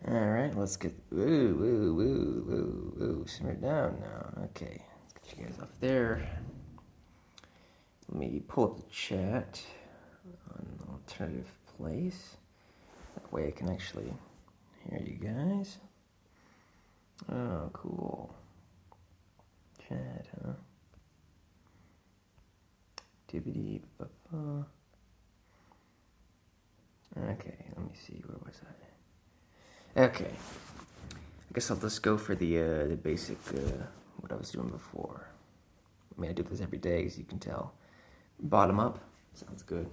Alright, let's get. Woo, woo, woo, woo, woo. Simmer down now. Okay, let's get you guys off there. Let me pull up the chat on an alternative place. That way I can actually hear you guys. Oh, cool. Chat, huh? Activity. Okay, let me see. Where was I? Okay. I guess I'll just go for the basic, what I was doing before. I mean, I do this every day, as you can tell. Bottom up. Sounds good.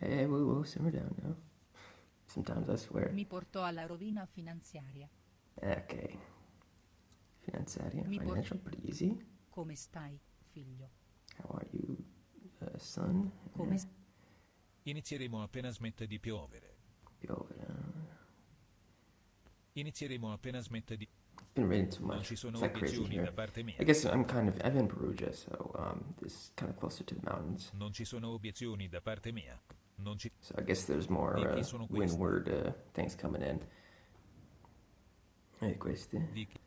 Hey, woo, woo, simmer down now. Sometimes I swear. Mi portò alla rovina finanziaria. Okay. Finanziaria, financial, pretty easy. Come stai, figlio? How are you, son? Come Inizieremo appena smette di piovere. Inizieremo appena smette di... Been reading too Non much. ci sono It's like crazy obiezioni here. da parte mia. I guess I'm in Perugia, so this is kind of closer to the mountains. Non ci sono obiezioni da parte mia. Non ci... So I guess there's more Di chi sono questi? windward things coming in. Hey, questi. Di chi...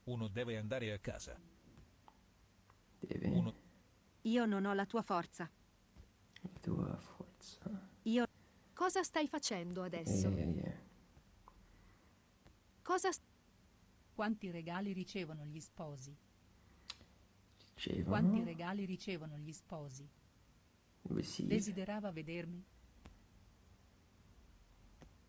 Uno deve andare a casa. Deve. Uno... Io non ho la tua forza. Tua forza. Io... Cosa stai facendo adesso? Yeah. Cosa... Quanti regali ricevono gli sposi? Ricevono. Quanti regali ricevono gli sposi? Receive. Desiderava vedermi?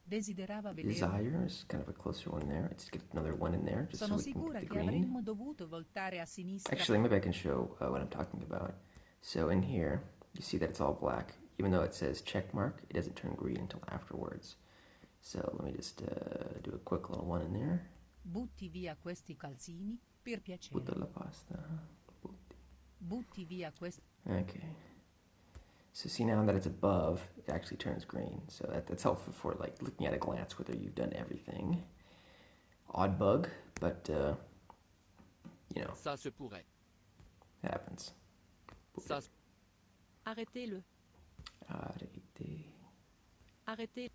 Desiderava vedermi? Desires, kind of a closer one there. Let's get another one in there, just Sono so we can sicura get the che green. avremmo dovuto voltare a sinistra. Actually, maybe I can show what I'm talking about. So in here, you see that it's all black. Even though it says check mark, it doesn't turn green until afterwards. So let me just do a quick little one in there. Butti via questi calzini, per piacere. Butta la pasta. Butti via questi... Okay. So see now that it's above, it actually turns green. So that's helpful for like looking at a glance whether you've done everything. Odd bug, but you know. Ça se pourrait. It happens. Ça se... Arrêtez-le. Arrêtez. Arrêtez.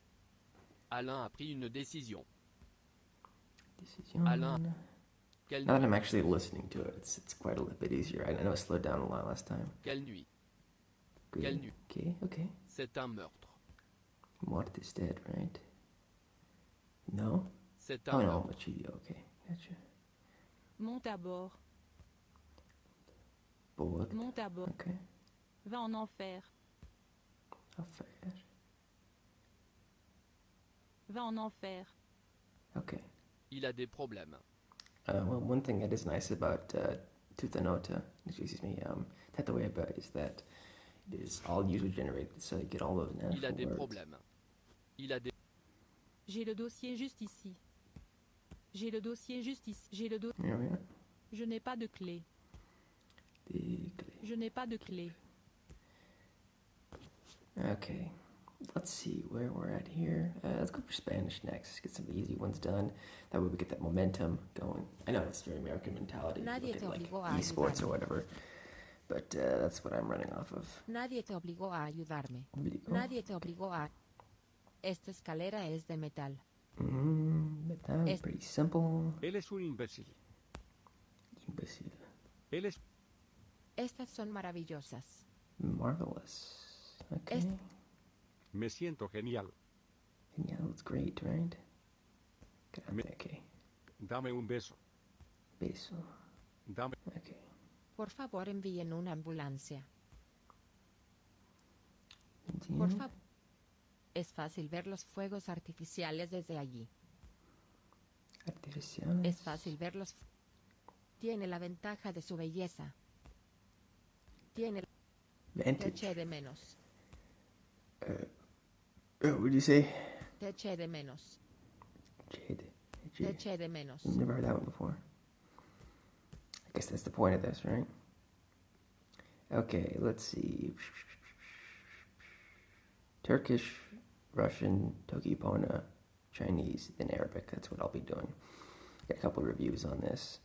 Alain a pris une décision. Décision. Alain. Quelle Now that nuit? I'm actually listening to it, it's quite a little bit easier. I know I slowed down a lot last time. Quelle nuit? Good. Quelle nuit? Okay. C'est un meurtre. Mort is dead, right? No? C'est Oh un no, meurtre. Machidio, okay. Gotcha. Monte à bord. Board. Monte à bord. Okay. Va en enfer. Affair. Va en enfer. Okay. Il a des problèmes. Well, one thing that is nice about Tutanota, excuse me, Tatoeba, is that it is all user generated, so you get all those natural Il a des words. problèmes. Il a des... J'ai le dossier juste ici. J'ai le dossier juste ici. J'ai le dossier. Here we are. Je n'ai pas de clé. Je n'ai pas de clé. Okay, let's see where we're at here. Let's go for Spanish next. Get some easy ones done. That way we get that momentum going. I know it's very American mentality. Nadie Look te at, like, obligó a esports or ayudarme. whatever. But that's what I'm running off of. Nadie te obligó a ayudarme. Obligó. Nadie te obligó a... Esta escalera es de metal. Metal, Es- pretty simple. Él es un imbécil. Imbecile. Él es... Estas son maravillosas. Marvelous. Okay. Me siento genial. Yeah, that's great, right? Okay. Dame un beso. Beso. Dame... Okay. Por favor, envíen una ambulancia. Por Continue. favor. Es fácil ver los fuegos artificiales desde allí. Artificiales. Es fácil verlos. Tiene la ventaja de su belleza. Tiene... Te Vantage. eché de menos. What would you say? Te eché de menos. Jade. Te eché de menos. Never heard that one before. I guess that's the point of this, right? Okay, let's see. Turkish, Russian, Togipona, Chinese, then Arabic. That's what I'll be doing. Got a couple of reviews on this.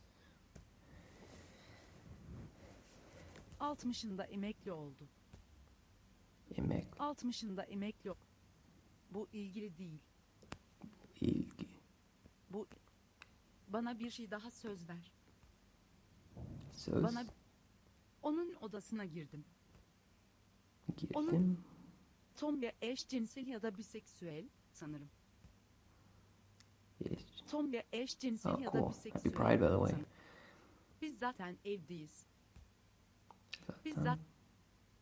60'ında emekli oldu. Emek. 60'ında emekli. Bu ilgili değil. ilgi. Bana bir şey daha söz ver. Söz Bana onun odasına girdim. girdim. Tom'la eşcinsel ya da biseksüel sanırım. Yes. Tom'la eşcinsel Oh, ya cool. da Happy biseksüel. Pride, by the way. sanırım. Biz zaten evdeyiz. Biz Zaten. zaten...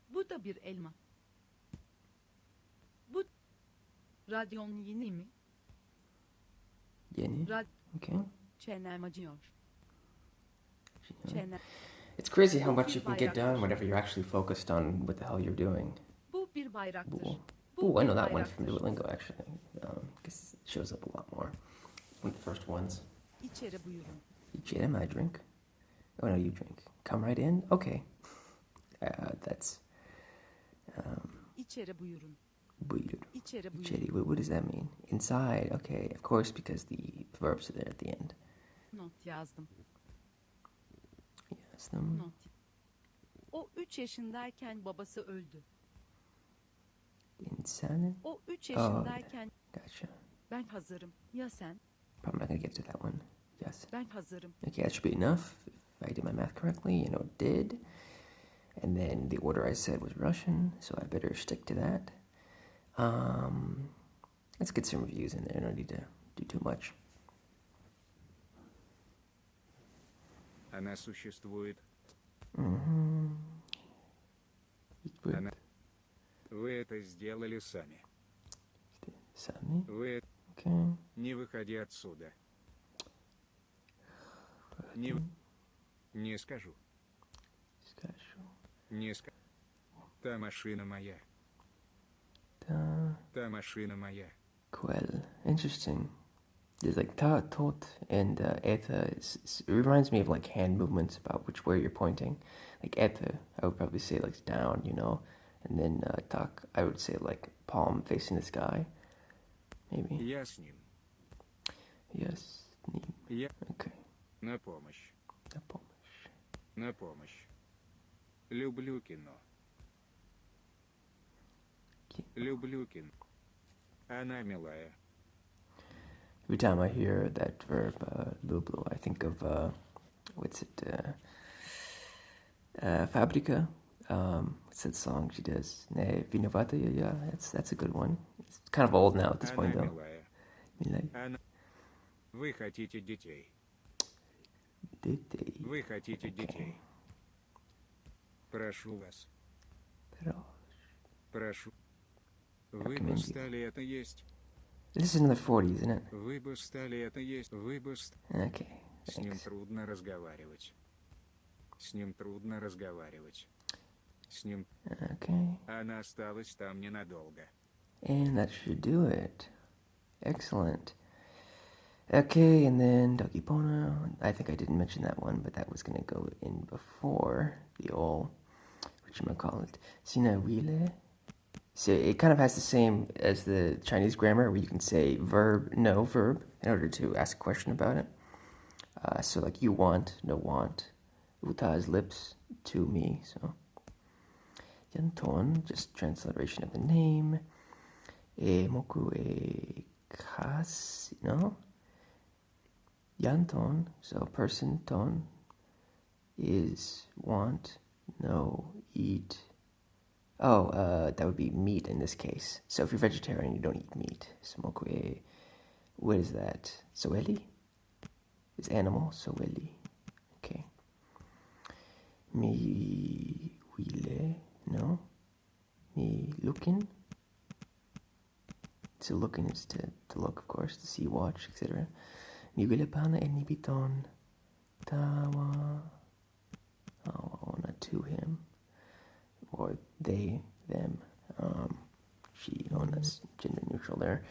Bu da bir elma. Bu radyon yeni mi? Yeni. Okay. Çenem acıyor. Çenem. It's crazy how much you can get done whenever you're actually focused on what the hell you're doing. Bu bir bayraktır. Ooh. Bu Ooh, I bir know that one from bayraktır. Duolingo actually. Guess it shows up a lot more. One of the first ones. İçeri buyurun. Jim, I drink. Oh no, you drink. Come right in. Okay. That's İçeri buyurun. buyur. İçeri buyurun. Chitty. What does that mean? Inside. Okay, of course, because the verbs are there at the end. Not yazdım. Yes, them. Not. O 3 yaşındayken babası öldü. Inside. O 3 yaşındayken Gotcha. ben hazırım. Ya sen? Probably not gonna get to that one. Yes. Ben hazırım. Okay, that should be enough. If I did my math correctly, you know, it did. And then the order I said was Russian, so I better stick to that. Let's get some reviews in there. I don't need to do too much. Она существует. Mm-hmm. Она... Вы это сделали сами. Sami. Вы... Okay. Не выходи отсюда. Не... Не скажу. Скажу. Не скажу. Та машина моя. Ta. Та машина моя. Quell. Interesting. There's like ta, tot, and eta. It reminds me of like hand movements about which way you're pointing. Like eta, I would probably say like down, you know. And then tak, I would say like palm facing the sky. Maybe. Я с ним. Yes. Nim. Я... Okay. На помощь. На помощь. На помощь. Люблю кино. Люблю кино. Она милая. Every time I hear that verb, lublu, I think of, what's it, Fabrica. What's that song she does? Ne vinovata, yeah, that's a good one. It's kind of old now at this Она point, though. милая. Milay. Она... Вы хотите детей. Детей. Вы хотите Okay. детей. Прошу вас. Pero- Прошу. Вы бы Recommend you. стали это есть. This is another 40, isn't it? Вы бы стали это есть. Вы бы... Okay, С ним thanks. трудно разговаривать. С ним трудно разговаривать. С ним... Okay, Она осталась там ненадолго. and that should do it. Excellent. Okay, and then Dogipona. I think I didn't mention that one, but that was going to go in before the old, whatchamacallit, Sinawile. So it kind of has the same as the Chinese grammar, where you can say verb, no verb, in order to ask a question about it. So like you want, no want. Uta's lips, to me, so. Yanton, just transliteration of the name. Moku e kas, no? Yanton, so person, ton, is want, no, eat. Oh, that would be meat in this case. So if you're vegetarian, you don't eat meat. Smoku e, what is that? Soeli? Is animal, soeli. Okay. Mi wile, no? Mi looking? So looking is to look, of course, to see, watch, etc. Mi wile pana e nibiton tawa. Oh, not to him. Or they, them, she, that's gender neutral there.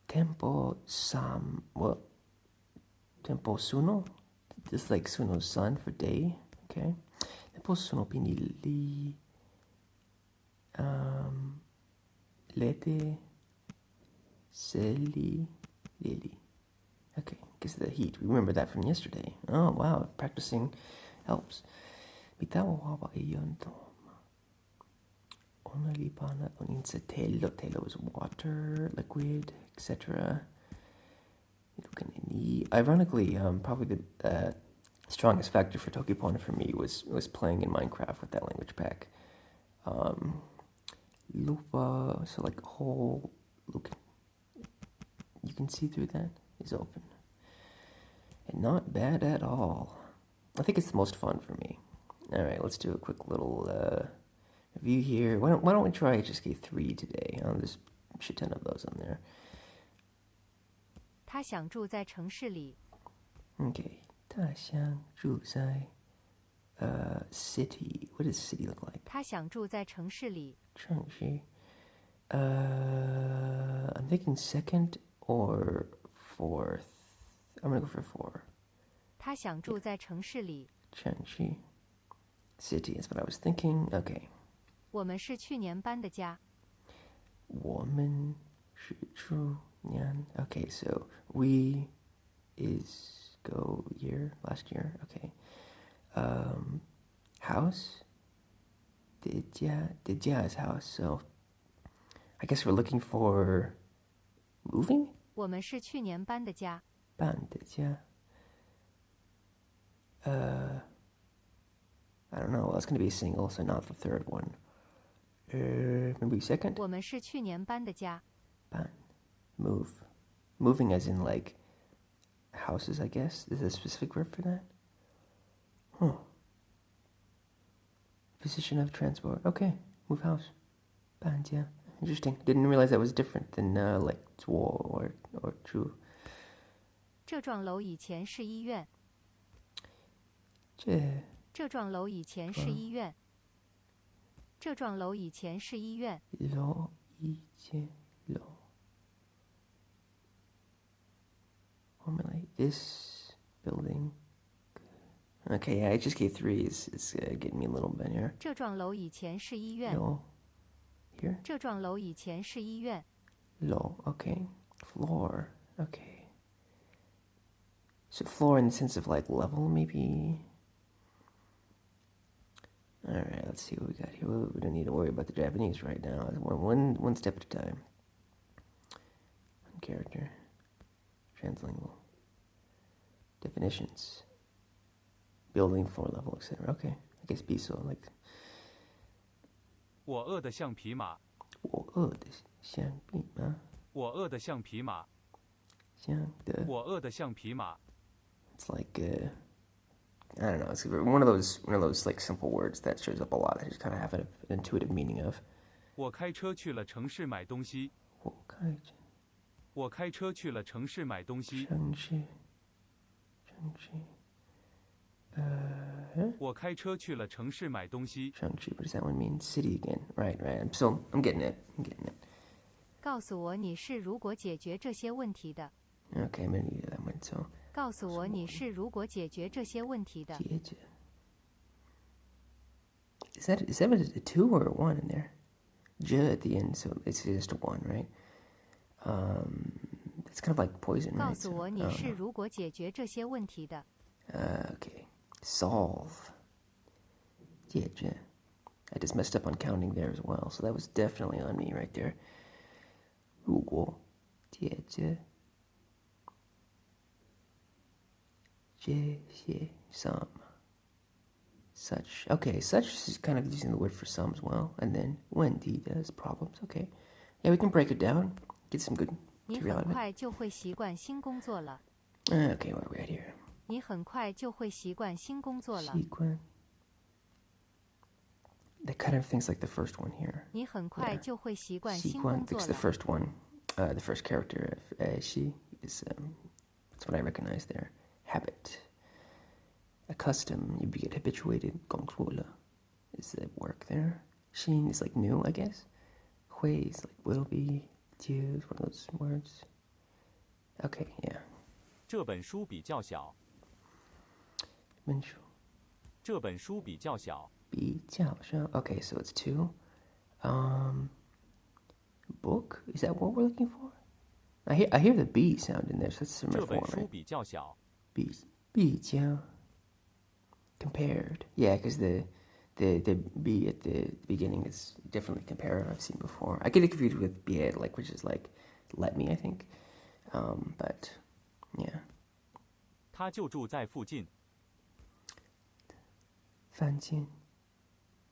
Tempo sam, well, tempo suno, just like suno's son for day, okay. Tempo suno pinili, lete, seli, lili. Okay, because of the heat. We remember that from yesterday. Oh, wow, practicing helps. Bitawa wawa iyon to. Bona lipana oninsa telo. Telo is water, liquid, etc. Ironically, probably the strongest factor for Tokipona for me was playing in Minecraft with that language pack. Lupa, so like whole look, you can see through that, is open. And not bad at all. I think it's the most fun for me. Alright, let's do a quick little review here. Why don't we try HSK 3 today? There's a shit ton of those on there. 他想住在城市里。 Okay. 他想住在 city. What does city look like? 他想住在城市里。城市. I'm thinking second or fourth. I'm gonna go for 4. 他想住在城市里。城市. City is what I was thinking. Okay. 我们是去年搬的家。我们是去年. Okay, so we is go year, last year. Okay. House. The家 is house, so I guess we're looking for moving? 我们是去年搬的家。搬的家. I don't know. Well, it's going to be a single, so not the third one. Maybe second? 我们是去年搬的家。搬. Move. Moving as in, like, houses, I guess? Is there a specific word for that? Huh. Position of transport. Okay. Move house. 搬家. Interesting. Didn't realize that was different than, like, 做 or 住. 这幢楼以前是医院。这幢楼以前是医院。这幢楼以前是医院。楼以前楼. Formulate this building. Okay, yeah, HSK3 is getting me a little bit here. 这幢楼以前是医院。 Low. Here? 这幢楼以前是医院。 Low, okay. Floor, okay. So floor in the sense of like level, maybe? Alright, let's see what we got here. We don't need to worry about the Japanese right now. One step at a time. One character. Translingual. Definitions. Building, floor level, etc. Okay, I guess Biso, like... 我饿得像匹马。我饿得像匹马。我饿得像匹马。像的。我饿得像匹马。 It's like I don't know. It's one of those like simple words that shows up a lot. I just kind of have an intuitive meaning of. 我开车去了城市买东西。我开车去了城市买东西。城市。我开车去了城市买东西。城市. What does that one mean? City again. Right. I'm getting it. I'm 告诉我你是如果解决这些问题的。 Okay, I'm gonna need that one. So. 告诉我你是如果解决这些问题的。 Is that a 2 or a 1 in there? J at the end, so it's just a 1, right? It's kind of like poison, right? 告诉我你是如果解决这些问题的。 Okay. Solve. 解决. I just messed up on counting there as well, so that was definitely on me right there. 如果解决 some. Such. Okay, such is kind of using the word for some as well. And then when D does problems. Okay. Yeah, we can break it down. Get some good 你 material 很 out of it. 快就会习惯新工作了。 Okay, where are we at here? 你很快就会习惯新工作了。 Sequence. That kind of things like the first one here. 你很快就会习惯新工 Sequence, 作 because the 了。 first one, the first character of she is, that's what I recognize there. Habit. Accustom, you get habituated. Controller is the work there. Sheen is like new, I guess. Hui is like will be, to, one of those words. Okay, yeah. 这本书比较小。文书这本书比较小。比较小. Okay, so it's 2. Book? Is that what we're looking for? I hear the B sound in there, so that's number 这 4, 本书 right? 比较小。比较 compared. Yeah, because the The B at the beginning is definitely comparative. I've seen before. I get it confused with bied, like which is like let me, I think. But yeah. 他就住在附近。 Fanjian.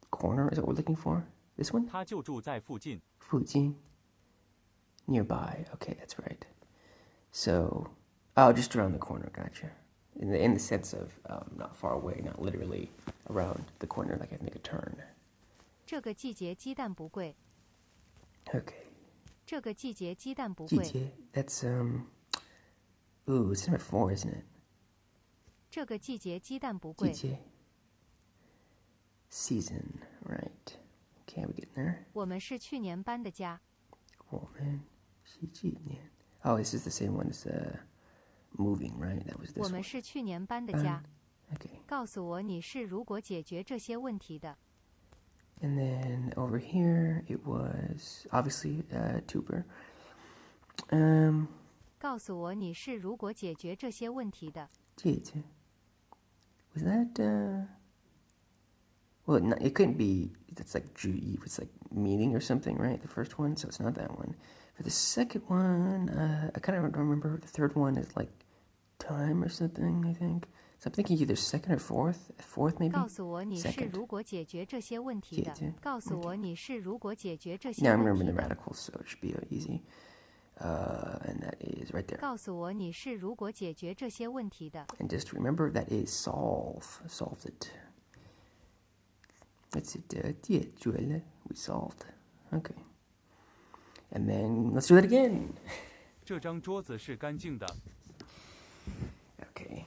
Corner is what we're looking for. This one? 他就住在附近。 Fujin. Nearby. Okay, that's right. So, oh, just around the corner. Gotcha. In the sense of not far away, not literally around the corner, like I have to make a turn. 这个季节鸡蛋不贵。 Okay. 这个季节鸡蛋不贵。 Jijie. That's ooh, it's number 4, isn't it? 这个季节鸡蛋不贵。 Jijie. Season, right? Okay, we getting there. 我们是去年搬的家。 Woman, oh, this is the same one as moving, right? That was this 我们 one. 是去年搬的家。 Okay. 告诉我你是如果解决这些问题的。 And then over here, it was obviously tuber. 告诉我你是如果解决这些问题的。 Was that well, it couldn't be. That's like Juyi. It's like meaning or something, right? The first one, so it's not that one. For the second one, I kind of don't remember. The third one is like time or something, I think. So I'm thinking either second or fourth. Fourth, maybe. 告诉我你是 Second. 如果解决这些问题的。告诉我你是如果解决这些 Now I'm 问 remembering 题 the 的。 radicals, so it should be easy. And that is right there. 告诉我你是如果解决这些问题的。 And just remember that is solve. Solved it. That's it. We solved. Okay. And then let's do that again. 这张桌子是干净的。 Okay.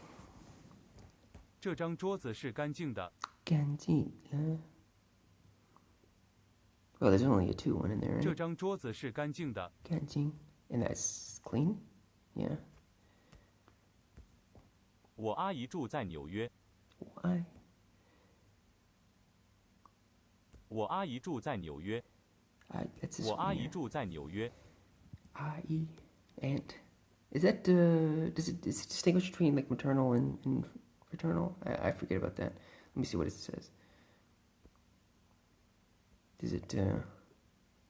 这张桌子是干净的。 Ganji. Well, there's only a 2 one in there, 这 right? 张桌子是干净的。 Ganji. And that's clean? Yeah. 我阿姨住在纽约。 Why? 我阿姨住在纽约。 That's this 我 one 阿姨 here. 住在纽约。 I.E. Aunt. Is that, does it distinguish between like maternal and fraternal? I forget about that. Let me see what it says. Is it,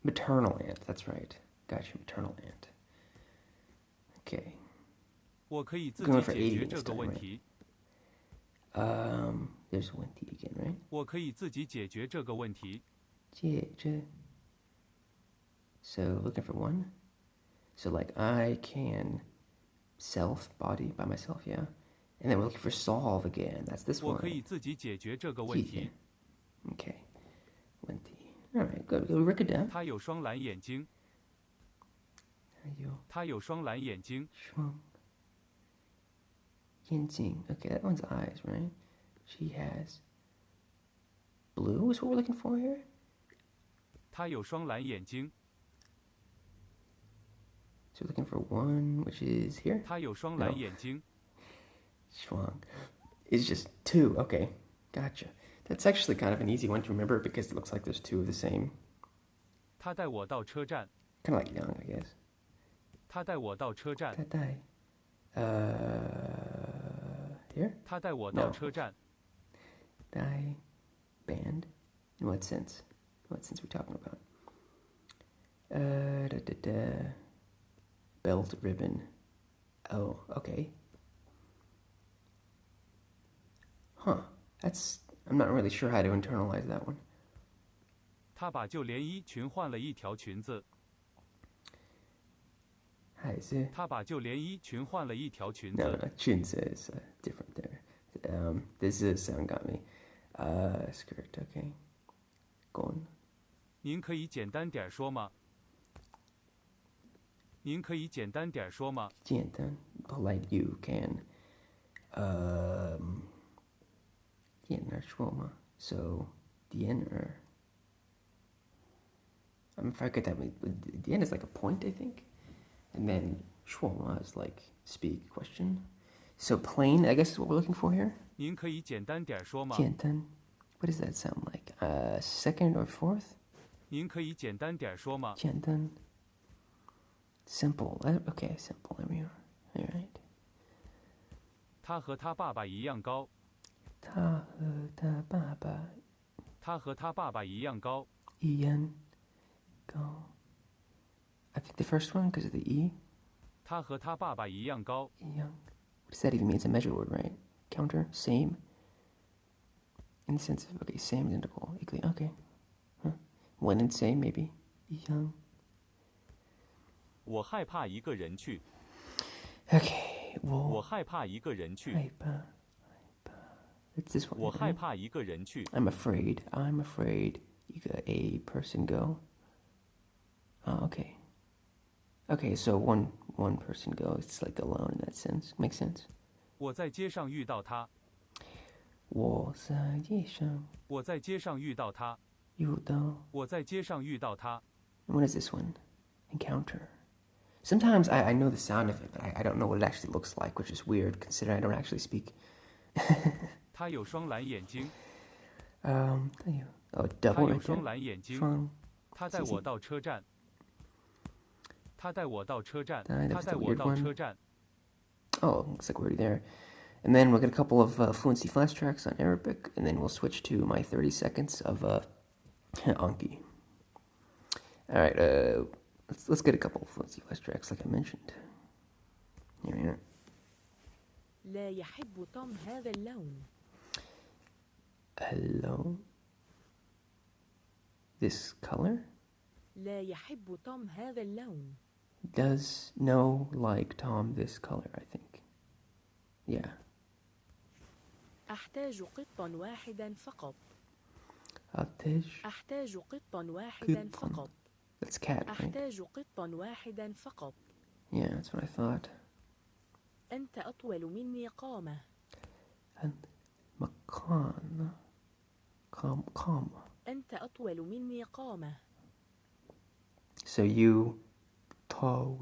maternal aunt? That's right. Gotcha, maternal aunt. Okay. 我可以自己 Going for 解 80决 this 这个 time, 问 right? 题。 There's 1T again, right? 我可以自己解决这个问题。 So looking for 1. So like I can self body by myself, yeah. And then we're looking for solve again. That's this 我 one. 可以自己解决这个问题。 Okay. 1T. All right, good. We work it down. 他有双蓝眼睛。他有双蓝眼睛。 Yinjing. Okay, that one's eyes, right? She has blue is what we're looking for here? 他有双蓝眼睛。 So we're looking for 1, which is here? 他有双蓝眼睛。 Shuang. It's just 2. Okay, gotcha. That's actually kind of an easy one to remember because it looks like there's 2 of the same. 他带我到车站。 Kind of like young, I guess. 他带我到车站。 Tatai. Here? 他带我到 No. 车站。 Dai. Band? In what sense? What sense are we talking about? Belt, ribbon. Oh, okay. Huh. That's... I'm not really sure how to internalize that one. 他把旧连衣裙换了一条裙子。 Hi, is it? 他把旧连衣裙换了一条裙 No, 子。 no, Chunse is different there. This is sound got me. Skirt, okay. Gon. 您可以简单点说吗？您可以简单点说吗？ Jiantan. Polite you can. Diener Schwoma. So, Diener. If I get that, Dien is like a point, I think. And then Schwoma is like speak, question. So plain, I guess is what we're looking for here. 您可以简单点说吗？ Jiantan. What does that sound like? Second or fourth? 您可以简单点说吗？ Jiantan. Simple. Okay, simple. There we are. All right. 他和他爸爸一样高。 Ta, ta, baba. 他和他爸爸一样高。 Ian, go. I think the first one because of the E. 他和他爸爸一样高。 Young. What does that even mean? It's a measure word, right? Counter, same. In the sense of okay, same, identical, equally. Okay. Huh. One and same, maybe. Young. 我害怕一个人去。 Okay. 我 Well. 害怕一个人去。 It's this one. 我 right? 害怕一个人去。 I'm afraid. I'm afraid. You got a person go. Oh, okay. Okay, so one person go. It's like alone in that sense. Makes sense. 我在街上遇到他。我在街上我在街上遇到他。遇到。我在街上遇到他。 And what is this one? Encounter. Sometimes I know the sound of it, but I don't know what it actually looks like, which is weird considering I don't actually speak. 他有双蓝眼睛。 Oh, 他 double 有 right 双 there. 蓝眼睛。 From 他带我到车站。他带我到车站。 That's 他带 the 我 weird 到 one. 车站。 Oh, looks like we're already there. And then we'll get a couple of fluency flash tracks on Arabic, and then we'll switch to my 30 seconds of Anki. All right, let's get a couple of fluency flash tracks, like I mentioned. Here we are. لا يحب توم هذا اللون. Hello. This color لا يحب توم هذا اللون. does no like Tom this color, I think. Yeah. أحتاج قطا واحدا فقط. Atej. أحتاج قطا واحدا قطاً. فقط. That's cat, right? أحتاج قطا واحدا فقط. Yeah, that's what I thought. أنت أطول مني قامة. And makan. Come. أنت أطول مني قامة. So you tall,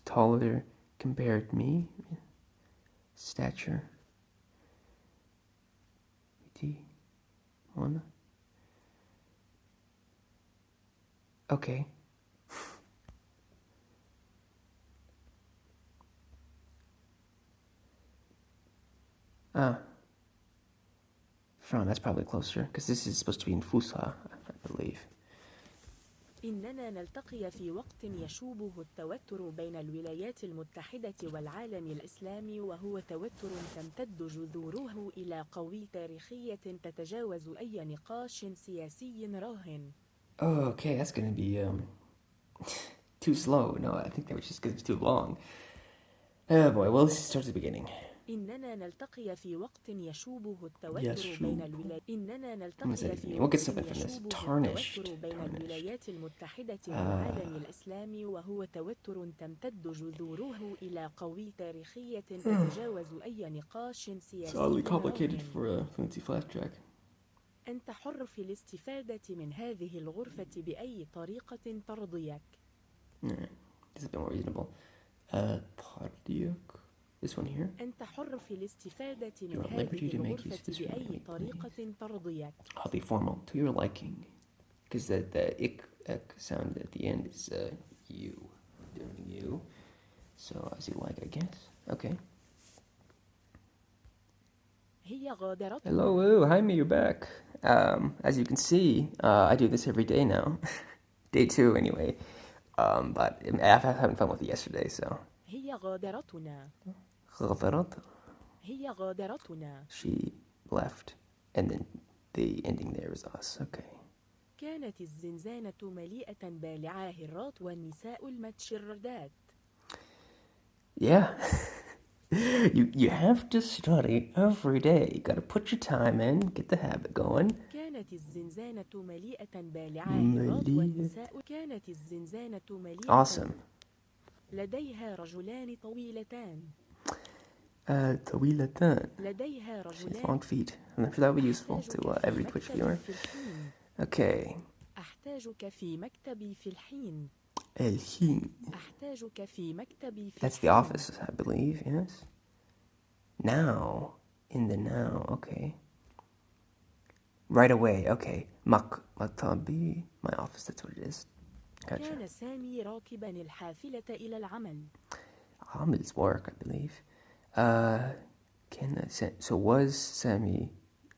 taller compared me. Stature. One. Okay. From, that's probably closer, because this is supposed to be in Fusha, I believe. إننا نلتقي في وقت يشوبه التوتر بين الولايات المتحدة والعالم الإسلامي، وهو توتر تمتد جذوره إلى قوي تاريخية تتجاوز أي نقاش سياسي راهن. Oh, okay, that's gonna be too slow. No, I think that was just because it's too long. Oh boy, well, let's start at the beginning. إننا نلتقي في وقت يشوبه التوتر يشوب. بين الولايات. إننا What does نلتقي that في mean? We'll get وقت something from this. يشوبه Tarnished. التوتر بين Tarnished. الولايات المتحدة والعالم الإسلامي، وهو توتر تمتد جذوره إلى قوي تاريخية تتجاوز أي نقاش سياسي complicated راهن. for a fancy flash track. أنت حر في الاستفادة من هذه الغرفة بأي طريقة ترضيك. Alright, this is a bit more reasonable. Tardiuk. This one here. أنت حر في الاستفادة You من are at liberty هذه to make use of الغرفة this بأي room. طريقة ترضيك. Oddly formal, to your liking. Because the ik sound at the end is you. Doing you. So as you like, I guess. Okay. هي غادرت. Hello, Woo. Hi, me, you're back. As you can see, I do this every day now. Day 2, anyway. But I was having fun with it yesterday, so. هي غادرتنا. غادرت. هي غادرتنا. She left. And then the ending there is us. Okay. كانت الزنزانة مليئة بالعاهرات والنساء المتشردات. Yeah. you have to study every day. You gotta put your time in, get the habit going. كانت الزنزانة مليئة بالعاهرات والنساء. كانت الزنزانة مليئة. Awesome. لديها رجلان طويلتان. طويلتان. لديها She has رجلان. long feet. I'm sure that would be useful to every Twitch viewer. Okay. أحتاجك في مكتبي في الحين. الحين. أحتاجك في مكتبي في That's the office, I believe, yes? Now. In the now, okay. Right away, okay. Maktabi. My office, that's what it is. Gotcha. كان سامي راكبا الحافلة إلى العمل. Amel's work, I believe. So was Sammy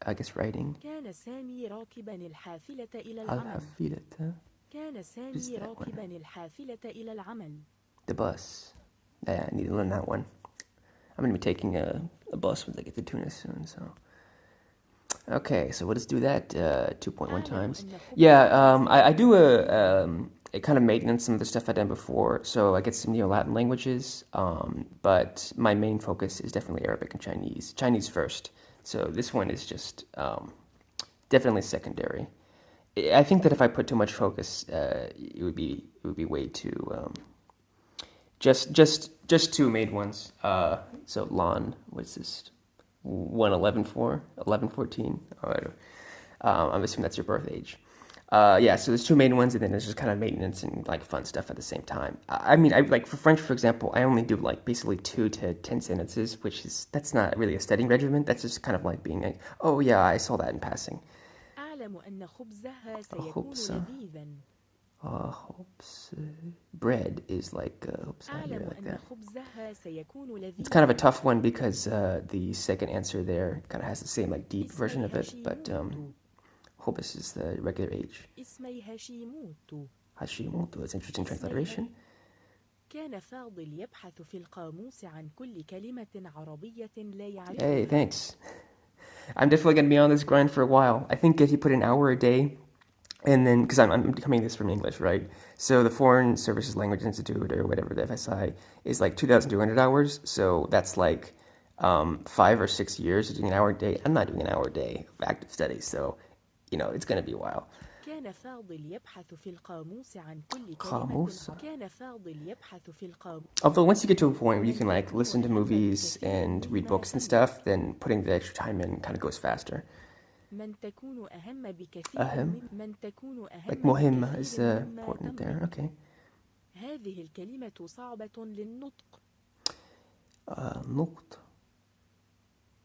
I guess writing. كان سامي راكبا الحافلة إلى العمل. الحافلة. كان سامي راكبا الحافلة إلى العمل. The bus. Yeah, I need to learn that one. I'm going to be taking a bus when I get to Tunis soon, so. Okay, so we'll just do that 2.1 times. Yeah, I do a kind of maintenance some of the stuff I've done before, so I get some Neo-Latin languages, but my main focus is definitely Arabic and Chinese. Chinese first, so this one is just definitely secondary. I think that if I put too much focus, it would be way too just two made ones. So Lan, what's this? 1114. I'm assuming that's your birth age. Yeah, so there's two main ones, and then there's just kind of maintenance and like fun stuff at the same time. I mean, I like for French, for example, I only do like basically 2 to 10 sentences, that's not really a studying regimen. That's just kind of like being like, oh yeah, I saw that in passing. أعلم أن خبزها سيكون لذيذا. Bread is like أعلم أن خبزها سيكون لذيذا. It's kind of a tough one because the second answer there kind of has the same like deep version of it, but Hobus is the regular age. اسمي هاشيموتو. Hashimoto, it's interesting transliteration. كان فاضل يبحث في القاموس عن كل كلمة عربية لا يعرفها. Hey, thanks. I'm definitely going to be on this grind for a while. I think if you put an hour a day, and then, because I'm coming this from English, right? So the Foreign Services Language Institute, or whatever, the FSI, is like 2,200 hours. So that's like 5 or 6 years of doing an hour a day. I'm not doing an hour a day of active study, so, you know, it's going to be a while. كان فاضل يبحث في القاموس عن كل كلمة. كان فاضل يبحث في القاموس. Although once you get to a point where you can like listen to movies and read books and stuff, then putting the extra time in kind of goes faster. من تكون أهم بكثير. من تكون أهم. Like مهمة is important there. Okay. هذه الكلمة صعبة للنطق. نطق.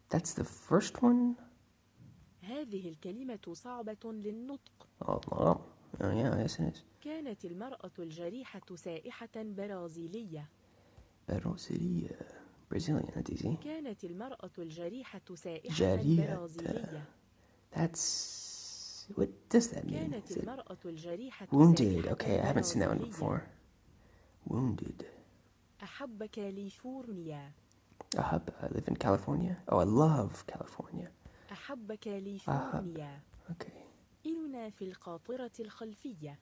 That's the first one. هذه الكلمة صعبة للنطق. Oh yeah, yes it is. كانت المرأة الجريحة سائحة برازيلية. Brazilian, that's easy. كانت المرأة الجريحة سائحة برازيلية. That's... What does that mean? كانت المرأة الجريحة wounded. Okay, I haven't seen that one before. Wounded. أحب كاليفورنيا. I live in California. Oh, I love California. أحب كاليفورنيا. Okay. إننا في القاطرة الخلفية.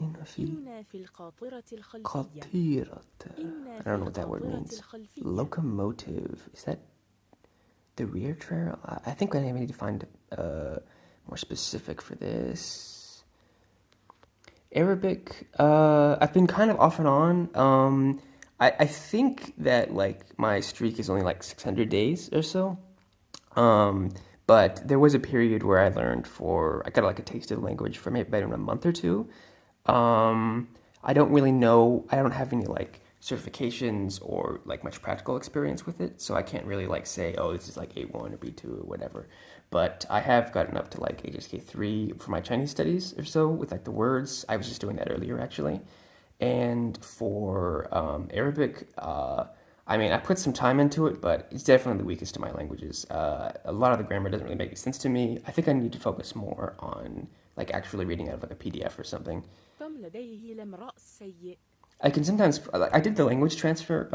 إننا في القاطرة الخلفية. قاطرة. I don't know what that word means. Locomotive. Is that the rear trail? I think I need to find more specific for this. Arabic. I've been kind of off and on. I think that like my streak is only like 600 days or so. But there was a period where I learned I got like a taste of the language for maybe about a month or two. I don't really know, I don't have any like certifications or like much practical experience with it, so I can't really like say, oh, this is like A1 or B2 or whatever. But I have gotten up to like HSK3 for my Chinese studies or so with like the words. I was just doing that earlier actually. And for Arabic, I mean, I put some time into it, but it's definitely the weakest of my languages. A lot of the grammar doesn't really make sense to me. I think I need to focus more on like actually reading out of like a PDF or something. I can sometimes, I did the language transfer,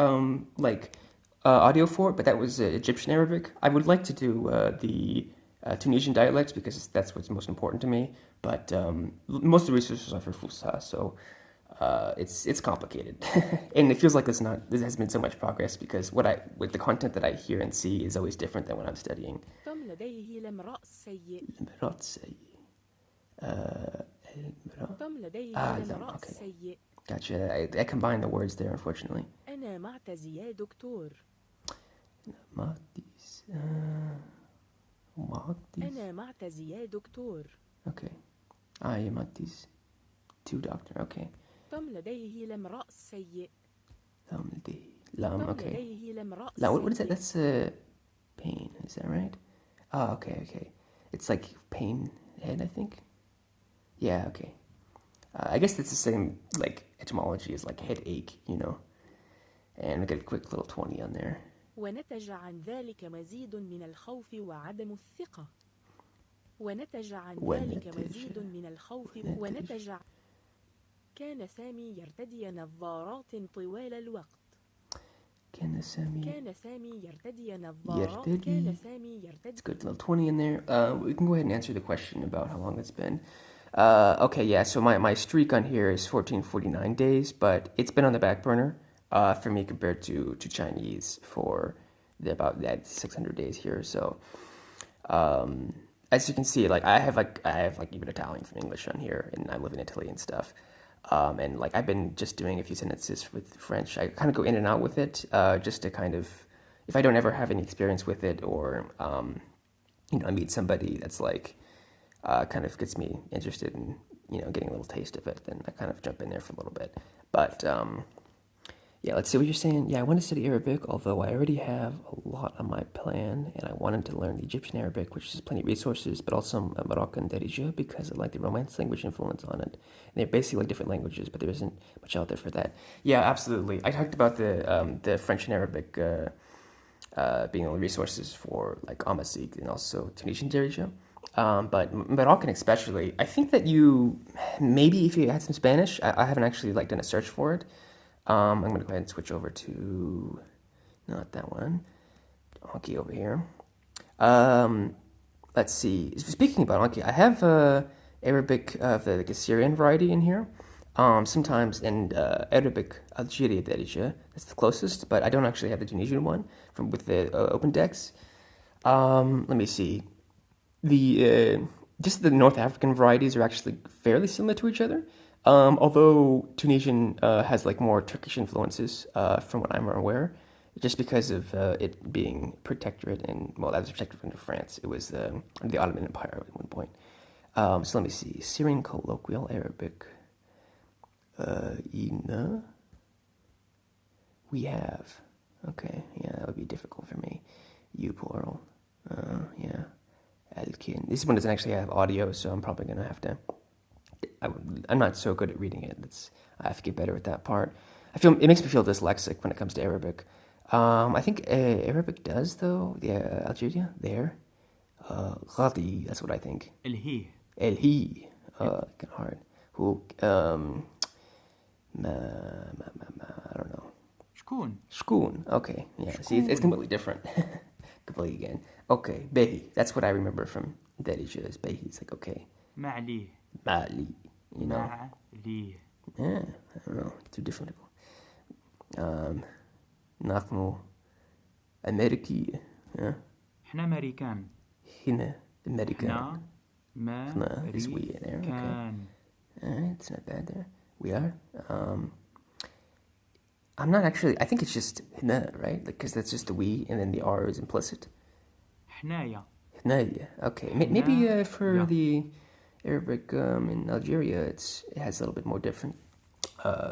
audio for it, but that was Egyptian Arabic. I would like to do the Tunisian dialects because that's what's most important to me. But most of the resources are for Fusha, so it's complicated, and it feels like there has been so much progress because with the content that I hear and see is always different than when I'm studying. Okay. Gotcha. I combined the words there, unfortunately. أنا معتز يا دكتور. أنا معتز يا دكتور. Okay. يا معتز. To doctor. Okay. ثم لديه لم رأس سيء. ثم لديه لم. Okay. لديه لم رأس. What is that? That's pain. Is that right? Oh, okay. It's like pain head, I think. Yeah. Okay. I guess it's the same like etymology as like headache, you know. And I got a quick little 20 on there. ونتج عن ذلك مزيد من الخوف وعدم الثقة. ونتج عن ذلك مزيد من الخوف كان سامي يرتدي نظارات طوال الوقت. كان سامي يرتدي نظارات. It's good, little 20 in there. We can go ahead and answer the question about how long it's been. Okay, yeah, so my streak on here is 1449 days, but it's been on the back burner for me compared to Chinese for about that 600 days here. So as you can see, like I have even Italian from English on here, and I live in Italy and stuff. And like I've been just doing a few sentences with French. I kind of go in and out with it, just to kind of, if I don't ever have any experience with it, or I meet somebody that's like kind of gets me interested in getting a little taste of it, then I kind of jump in there for a little bit. But yeah, let's see what you're saying. Yeah, I want to study Arabic, although I already have a lot on my plan, and I wanted to learn the Egyptian Arabic, which has plenty of resources, but also Moroccan Darija, because of like the Romance language influence on it. And they're basically like different languages, but there isn't much out there for that. Yeah, absolutely. I talked about the French and Arabic being the only resources for like Amasig and also Tunisian Darija. But Moroccan especially, I think that maybe if you had some Spanish, I haven't actually like done a search for it. I'm going to go ahead and switch over to, not that one, Anki over here. Let's see. Speaking about Anki, I have Arabic of the Syrian variety in here. Sometimes in Arabic Algeria Darija, that's the closest, but I don't actually have the Tunisian one with the open decks. Let me see. Just the North African varieties are actually fairly similar to each other. Although Tunisian has like more Turkish influences, from what I'm aware, just because of it being protectorate, and well, that was protectorate under France. It was under the Ottoman Empire at one point. So let me see. Syrian colloquial Arabic. We have. Okay, yeah, that would be difficult for me. You plural. Yeah. Alkin. This one doesn't actually have audio, so I'm probably gonna have to. I'm not so good at reading it. I have to get better at that part. It makes me feel dyslexic when it comes to Arabic. I think Arabic does though. Yeah, Algeria there. Ghadi, that's what I think. Elhi. Elhi. Kind of hard. Who? I don't know. Shkun. Okay. Yeah. Shkun. See, it's completely different. Completely again. Okay. Behi. That's what I remember from Darija is Behi. It's like okay. Ma'li. Ma'li. Ma'li. Yeah. I don't know. Too difficult. نحن أمريكي. إحنا أمريكان. هنا أمريكان. إحنا is we in there. Okay. Alright, it's not bad there. We are. I'm not actually. I think it's just hna, right? Because that's just the we, and then the R is implicit. Hnaya. Hnaya. Okay. Maybe for the Arabic in Algeria, it has a little bit more different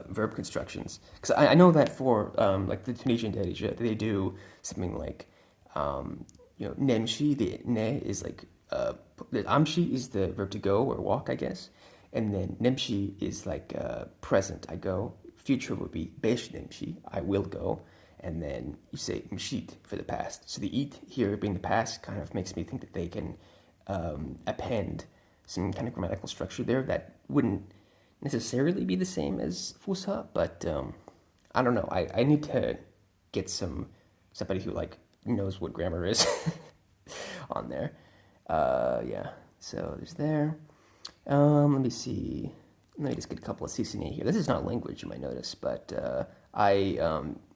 verb constructions. Because I know that for like the Tunisian Darija, they do something like nemshi. The ne is like the amshi is the verb to go or walk, I guess, and then nemshi is like present. I go. Future would be besh nemshi. I will go. And then you say mshit for the past. So the it here being the past kind of makes me think that they can append some kind of grammatical structure there that wouldn't necessarily be the same as Fusha, but I don't know. I need to get somebody who like knows what grammar is on there. Yeah. So there's there. Let me see. Let me just get a couple of CCNA here. This is not language, you might notice, but I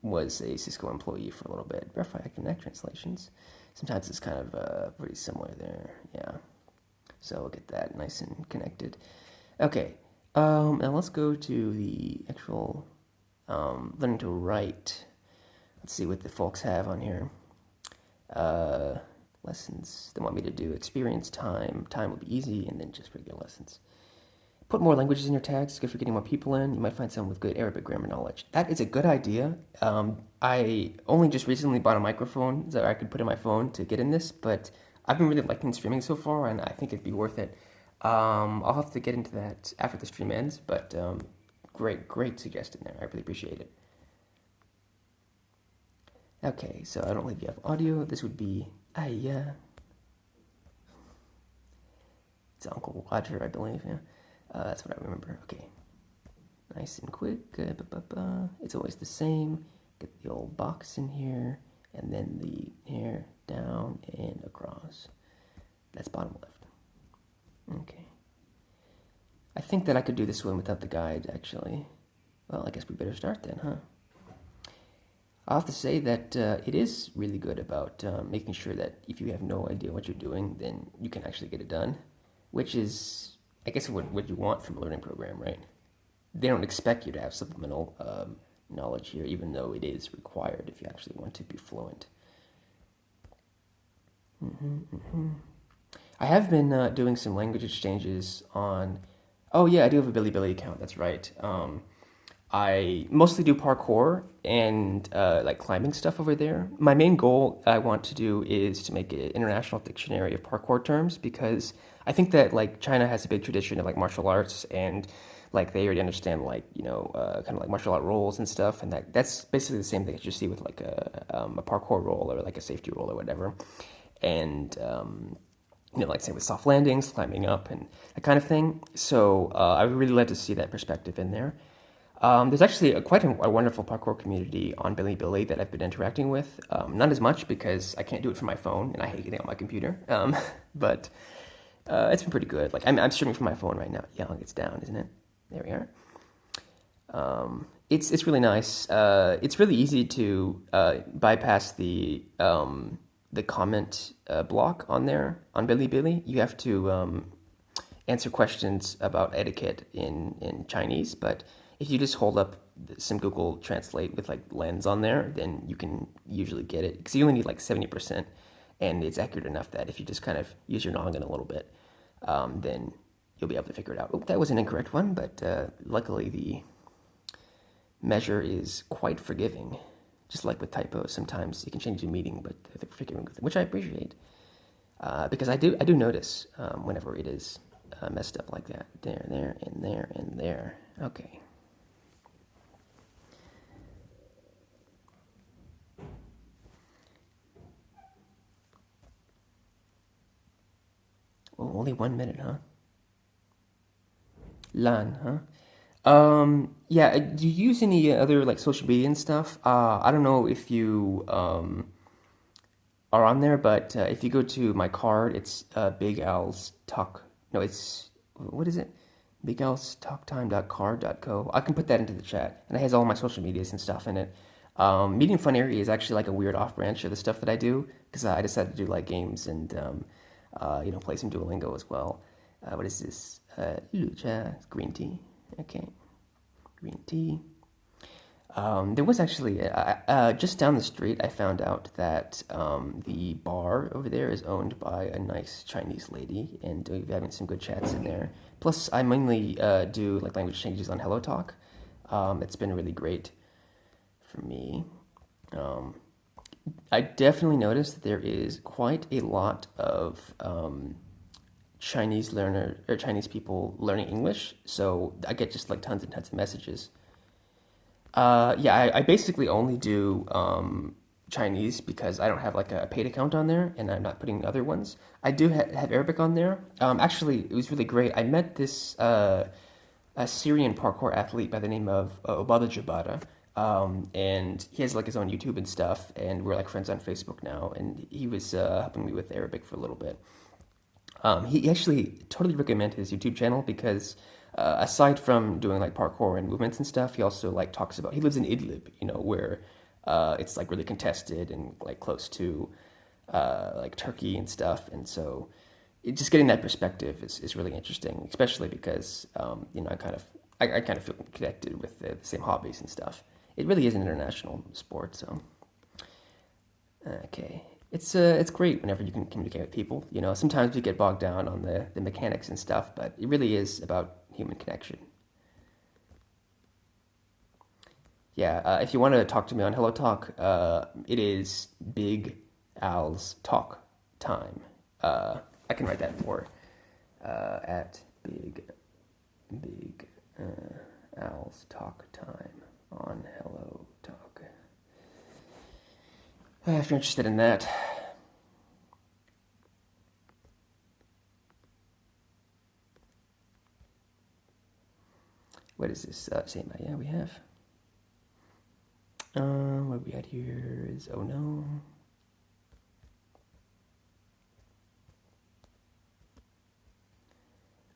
was a Cisco employee for a little bit. Verify Connect translations. Sometimes it's kind of pretty similar there. Yeah. So we'll get that nice and connected. Okay. Now let's go to the actual learning to write. Let's see what the folks have on here. Lessons. They want me to do experience time. Time will be easy, and then just regular lessons. Put more languages in your tags. Good for getting more people in. You might find someone with good Arabic grammar knowledge. That is a good idea. I only just recently bought a microphone that I could put in my phone to get in this, but I've been really liking streaming so far, and I think it'd be worth it. I'll have to get into that after the stream ends, but great suggestion there. I really appreciate it. Okay, so I don't believe you have audio. This would be Aya. It's Uncle Roger, I believe. Yeah, that's what I remember. Okay, nice and quick. It's always the same. Get the old box in here, and then the hair down and across. That's bottom left. Okay. I think that I could do this one without the guide, actually. Well, I guess we better start then, huh? I'll have to say that it is really good about making sure that if you have no idea what you're doing, then you can actually get it done, which is, I guess, what you want from a learning program, right? They don't expect you to have supplemental knowledge here, even though it is required if you actually want to be fluent. I have been doing some language exchanges on... Oh yeah, I do have a Bilibili account, that's right. I mostly do parkour and like climbing stuff over there. My main goal I want to do is to make an international dictionary of parkour terms, because I think that like China has a big tradition of like martial arts, and like they already understand like, you know, kind of like martial art roles and stuff, and that's basically the same thing that you see with like a parkour role or like a safety role or whatever. And you know, like say with soft landings, climbing up, and that kind of thing. So I would really like to see that perspective in there. There's actually quite a wonderful parkour community on Bilibili that I've been interacting with. Not as much because I can't do it from my phone and I hate getting on my computer. But it's been pretty good. Like I'm streaming from my phone right now. Yeah, it's down, isn't it? There we are. It's really nice. It's really easy to bypass the comment block on there on Bilibili. You have to answer questions about etiquette in Chinese, but if you just hold up some Google Translate with like lens on there, then you can usually get it, because you only need like 70%, and it's accurate enough that if you just kind of use your noggin a little bit, then you'll be able to figure it out. Oh, that was an incorrect one, but luckily the measure is quite forgiving. Just like with typos, sometimes you can change your meaning, but they're forgiving with it, which I appreciate, because I do notice whenever it is messed up like that. There, and there, and there. Okay. Oh, only 1 minute, huh? Lan, huh? Yeah, do you use any other like social media and stuff? I don't know if you are on there, but if you go to my card, it's Big Al's Talk. No, it's, what is it? BigAlsTalktime.card.co. I can put that into the chat, and it has all my social medias and stuff in it. Medium Fun Area is actually like a weird off branch of the stuff that I do, because I decided to do like games and you know, play some Duolingo as well. What is this? Lucha, green tea. Okay, green tea. There was actually, just down the street, I found out that the bar over there is owned by a nice Chinese lady, and we're having some good chats in there. Plus, I mainly do like language changes on HelloTalk. It's been really great for me. I definitely noticed that there is quite a lot of Chinese people learning English, so I get just like tons and tons of messages. Yeah, I basically only do Chinese because I don't have like a paid account on there, and I'm not putting other ones. I do have Arabic on there. Actually, it was really great. I met this a Syrian parkour athlete by the name of Obada Jabata, and he has like his own YouTube and stuff, and we're like friends on Facebook now, and he was helping me with Arabic for a little bit. He actually totally recommended his YouTube channel because aside from doing like parkour and movements and stuff, he also like talks about, he lives in Idlib, you know, where it's like really contested and like close to like Turkey and stuff, and so just getting that perspective is really interesting, especially because you know, I kind of feel connected with the same hobbies and stuff. It really is an international sport, so okay. It's great whenever you can communicate with people. You know, sometimes we get bogged down on the mechanics and stuff, but it really is about human connection. Yeah, if you want to talk to me on HelloTalk, it is Big Al's Talk Time. I can write that for at Big Al's Talk Time on HelloTalk. If you're interested in that. What is this? Same, yeah, we have. What we got here is, oh no.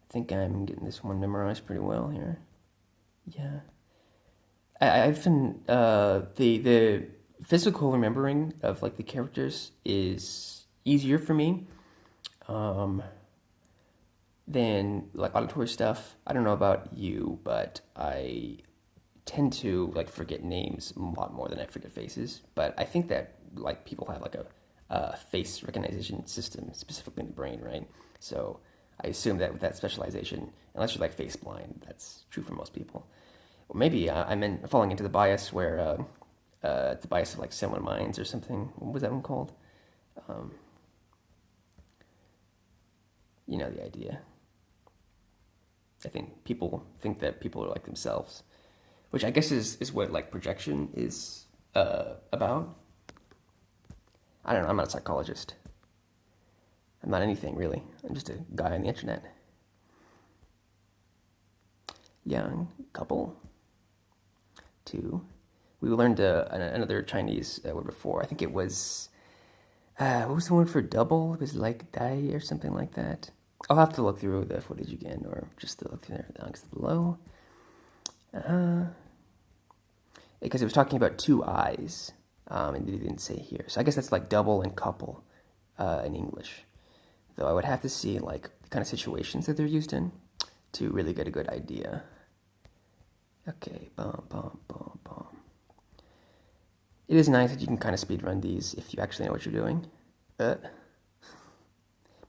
I think I'm getting this one memorized pretty well here. Yeah. I've been, the physical remembering of like the characters is easier for me than like auditory stuff. I don't know about you, but I tend to like forget names a lot more than I forget faces. But I think that like people have like a face recognition system specifically in the brain, right? So I assume that with that specialization, unless you're like face blind, that's true for most people. Or maybe I'm falling into the bias where the bias of like someone minds or something. What was that one called? You know the idea. I think people think that people are like themselves, which I guess is what like projection is about. I don't know. I'm not a psychologist. I'm not anything really. I'm just a guy on the internet. Young couple. 2. We learned another Chinese word before. I think it was, what was the word for double? It was like dai or something like that. I'll have to look through the footage again, or just to look through the links below. Because it was talking about 2 eyes, and they didn't say here. So I guess that's like double and couple in English. Though I would have to see like the kind of situations that they're used in to really get a good idea. Okay, bum, bum, bum, bum. It is nice that you can kind of speedrun these if you actually know what you're doing.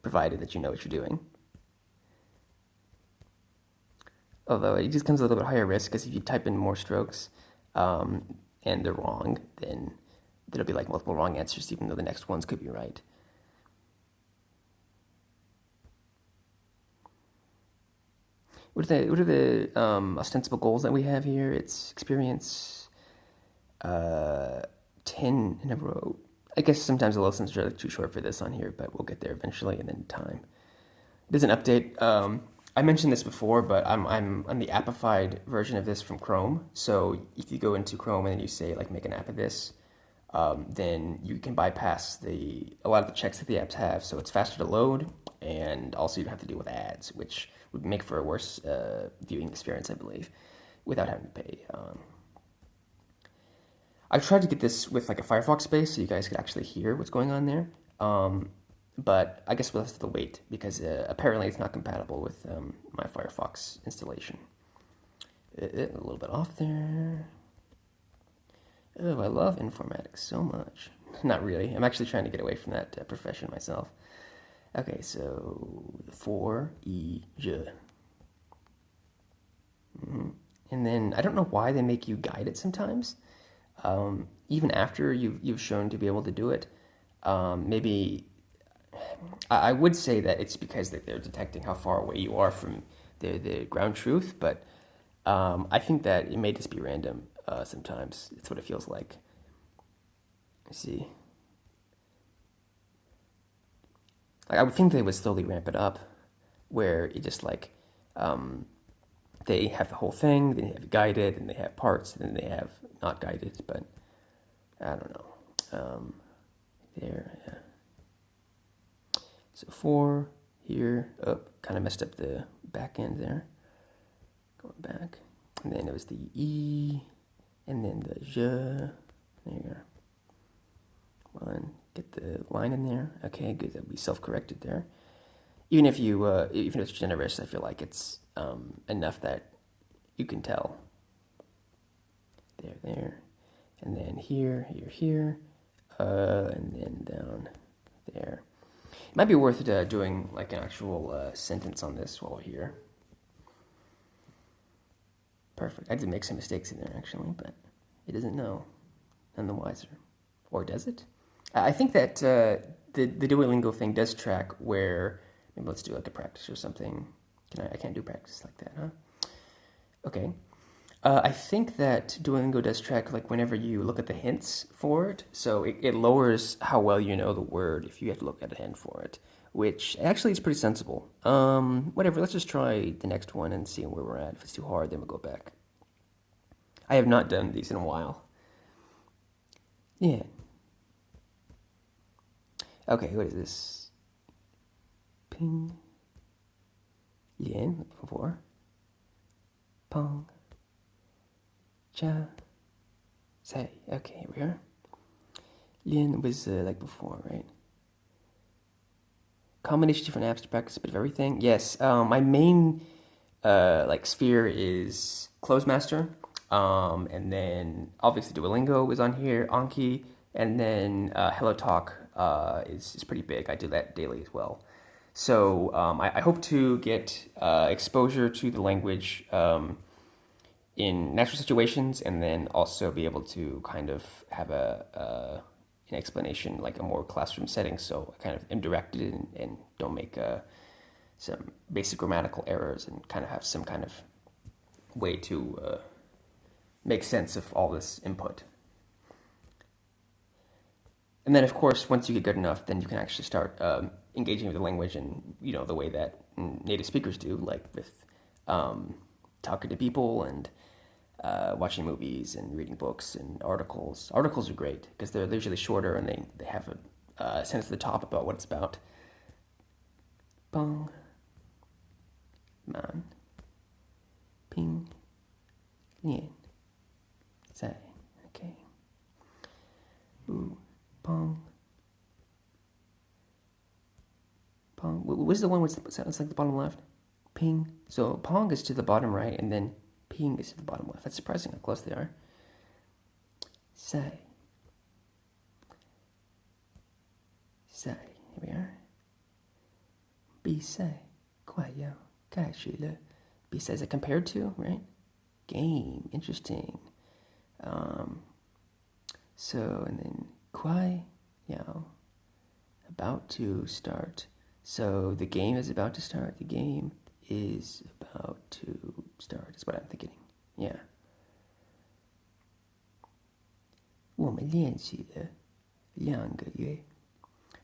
Provided that you know what you're doing. Although it just comes a little bit higher risk, because if you type in more strokes and they're wrong, then there'll be like multiple wrong answers, even though the next ones could be right. What are the ostensible goals that we have here? It's experience 10 in a row. I guess sometimes the lessons are too short for this on here, but we'll get there eventually, and then time. There's an update. I mentioned this before, but I'm on the appified version of this from Chrome. So if you go into Chrome and you say like make an app of this, then you can bypass a lot of the checks that the apps have. So it's faster to load, and also you don't have to deal with ads, which would make for a worse viewing experience, I believe, without having to pay. I tried to get this with like a Firefox base so you guys could actually hear what's going on there, but I guess we'll have to wait because apparently it's not compatible with my Firefox installation. A little bit off there. Oh, I love informatics so much. Not really. I'm actually trying to get away from that profession myself. Okay, so 4 E J. And then I don't know why they make you guide it sometimes. Even after you've shown to be able to do it, maybe I would say that it's because they're detecting how far away you are from the ground truth, but I think that it may just be random sometimes. It's what it feels like. Let's see. Like, I would think they would slowly ramp it up, where it just like they have the whole thing, then they have guided, and they have parts, and then they have not guided. But I don't know. There, yeah. So 4 here. Oh, kind of messed up the back end there. Going back, and then it was the E, and then the J. There you go. One. Get the line in there. Okay, good. That'll be self-corrected there. Even if it's generous, I feel like it's enough that you can tell. There, and then here, and then down there. It might be worth doing like an actual sentence on this while we're here. Perfect. I did make some mistakes in there actually, but it doesn't know. None the wiser. Or does it? I think that the Duolingo thing does track where, maybe let's do like a practice or something. I can't do practice like that, huh? Okay. I think that Duolingo does track like whenever you look at the hints for it, so it lowers how well you know the word if you have to look at a hint for it, which actually is pretty sensible. Whatever, let's just try the next one and see where we're at. If it's too hard, then we'll go back. I have not done these in a while. Yeah. Okay, what is this? Ping. Lian, before. Pong. Cha. Say. Okay, here we are. Lian was like before, right? Combination of different apps to practice a bit of everything. Yes, my main like sphere is Closemaster. And then obviously Duolingo is on here, Anki, and then HelloTalk is pretty big. I do that daily as well. So I hope to get exposure to the language in natural situations, and then also be able to kind of have an explanation, like a more classroom setting. So I kind of am directed and don't make some basic grammatical errors, and kind of have some kind of way to make sense of all this input. And then, of course, once you get good enough, then you can actually start engaging with the language in, the way that native speakers do, like with talking to people and watching movies and reading books and articles. Articles are great because they're usually shorter and they have a sentence at the top about what it's about. Bong. Man. Ping. Lian. Say. Okay. Ooh. Pong. Pong. What is the one which sounds like the bottom left? Ping. So Pong is to the bottom right, and then Ping is to the bottom left. That's surprising how close they are. Say. Say. Here we are. 比赛快要开始了. 比赛 is it compared to, right? Game. Interesting. So, and then 快要 about to start. So the game is about to start. The game is about to start is what I'm thinking. Yeah. 我们练习了2个月.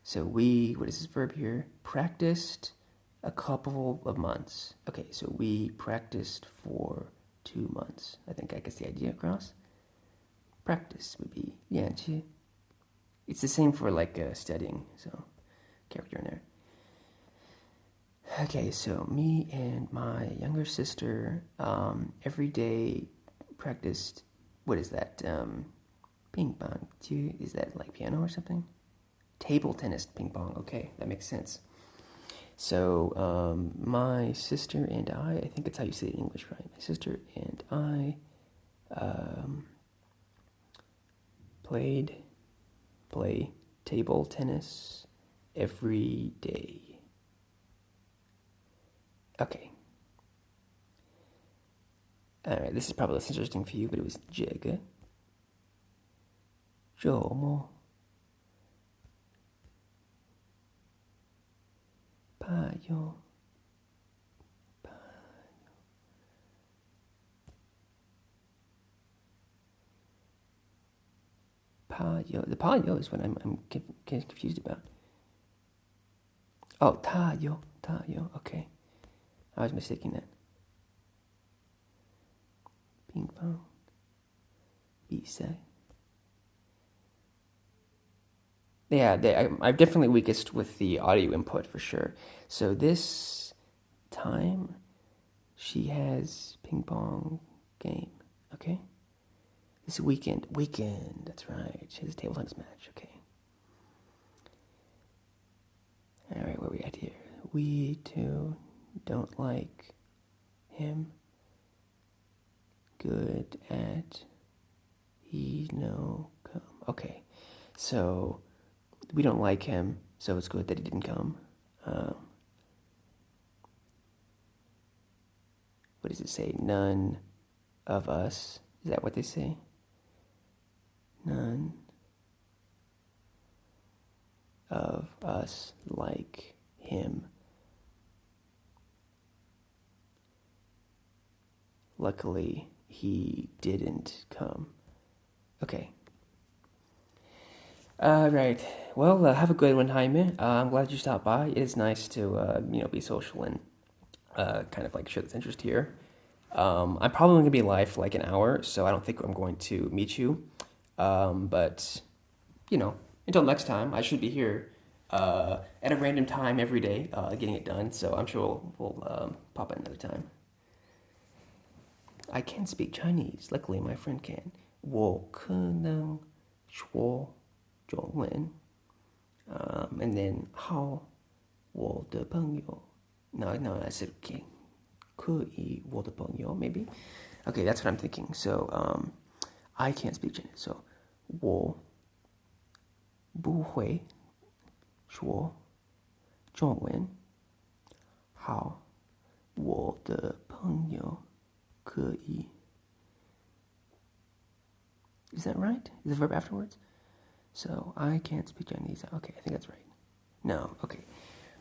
So we, what is this verb here? Practiced a couple of months. Okay, so we practiced for 2 months. I think I gets the idea across. Practice would be 练习. It's the same for like studying, so character in there. Okay, so me and my younger sister every day practiced, what is that? Ping pong. Is that like piano or something? Table tennis ping pong. Okay, that makes sense. So my sister and I think that's how you say it in English, right? My sister and I play table tennis every day. Okay. Alright, this is probably less interesting for you, but it was 这个周末怕有the 怕有 is what I'm getting confused about. Oh, 他有 okay. I was mistaking that. 乒乓比赛. Yeah, I'm definitely weakest with the audio input for sure. So this time, she has ping pong game. Okay. This weekend, that's right. She has a table tennis match. Okay. All right, where are we at here? We too don't like him. Good at he no come. Okay, so we don't like him, so it's good that he didn't come. What does it say? None of us. Is that what they say? None of us like him. Luckily, he didn't come. Okay. Right. Well, have a good one, Jaime. I'm glad you stopped by. It is nice to, be social and kind of like show this interest here. I'm probably going to be live for like an hour, so I don't think I'm going to meet you. But, until next time, I should be here at a random time every day getting it done, so I'm sure we'll pop in another time. I can speak Chinese. Luckily, my friend can. 我可能说中文. And then how 我的朋友. No, I said okay. 可以我的朋友 maybe. Okay, that's what I'm thinking. So, I can't speak Chinese. So, 我不会说中文。好，我的朋友可以. Is that right? Is the verb afterwards? So, I can't speak Chinese. Okay, I think that's right. No, okay.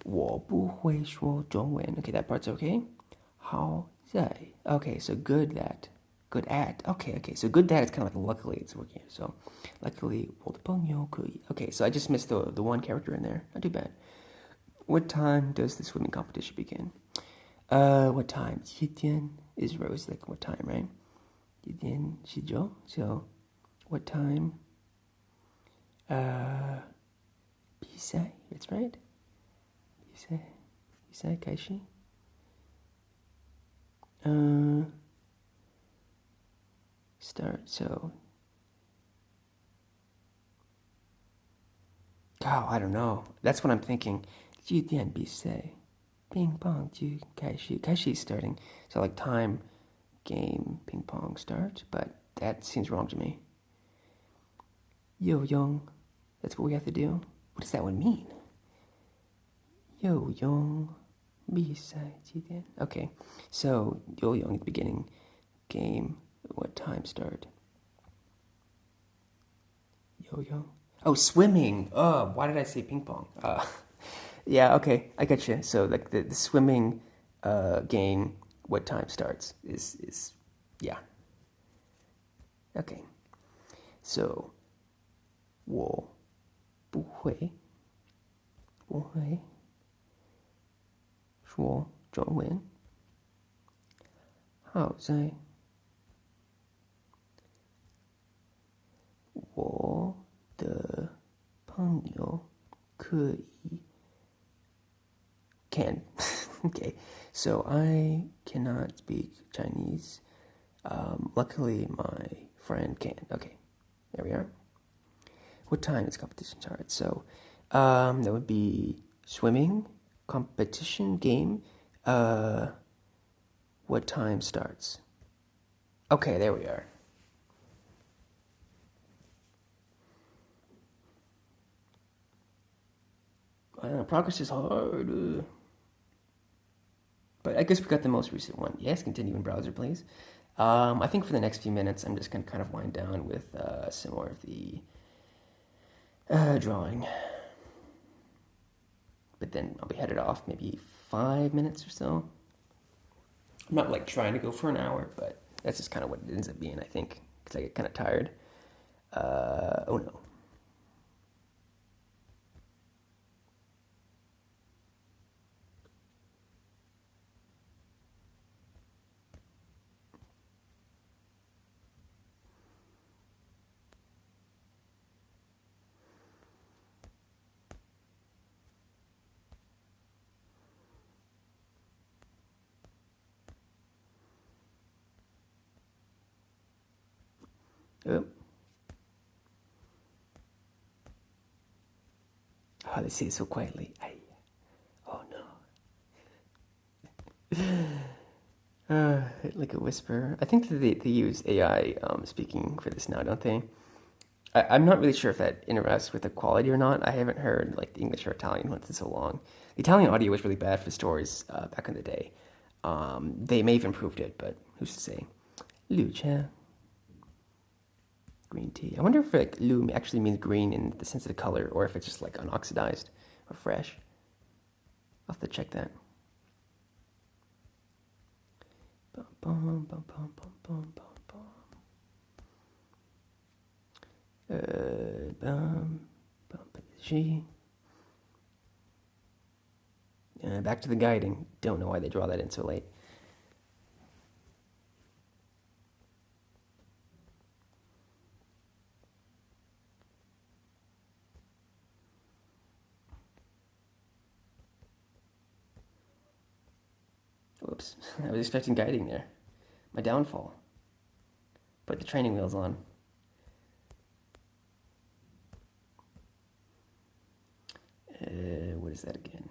我不会说中文. Okay, that part's okay. 好在. Okay, so good at. Okay, so good at is kind of like luckily it's working. So, luckily, 我的朋友可以. Okay, so I just missed the one character in there. Not too bad. What time does the swimming competition begin? What time? 几点 is Rose, like what time, right? 几点起床? So, what time? 比赛, that's right. 比赛开始. Start, so. Oh, I don't know. That's what I'm thinking. 几点比赛? Ping pong 就开始. 开始 starting. So like time, game, ping pong start, but that seems wrong to me. 游泳. That's what we have to do. What does that one mean? 游泳比赛几点? Okay, so 游泳 at the beginning, game, what time start? 游泳. Oh, swimming. Why did I say ping pong? Yeah, okay, I got you. So like the swimming game, what time starts is yeah. Okay, so 我不会说中文。好在我的朋友可以 can. Okay, so I cannot speak Chinese. Luckily, my friend can. Okay, there we are. What time does competition start? So, that would be swimming, competition, game. What time starts? Okay, there we are. Progress is hard. But I guess we got the most recent one. Yes, continue in browser, please. I think for the next few minutes, I'm just going to kind of wind down with some more of the drawing. But then I'll be headed off maybe 5 minutes or so. I'm not like trying to go for an hour, but that's just kind of what it ends up being, I think, because I get kind of tired. Oh no. Oh, they say it so quietly. Oh no. Like a whisper. I think that they use AI speaking for this now, don't they? I'm not really sure if that interacts with the quality or not. I haven't heard like the English or Italian ones in so long. The Italian audio was really bad for stories back in the day. They may have improved it, but who's to say? Lucia. Green tea. I wonder if like lu actually means green in the sense of the color, or if it's just like unoxidized or fresh. I'll have to check that. Bum, bum, bum, bum, bum, bum, bum, G. Back to the guiding. Don't know why they draw that in so late. Whoops, I was expecting guiding there. My downfall. Put the training wheels on. What is that again?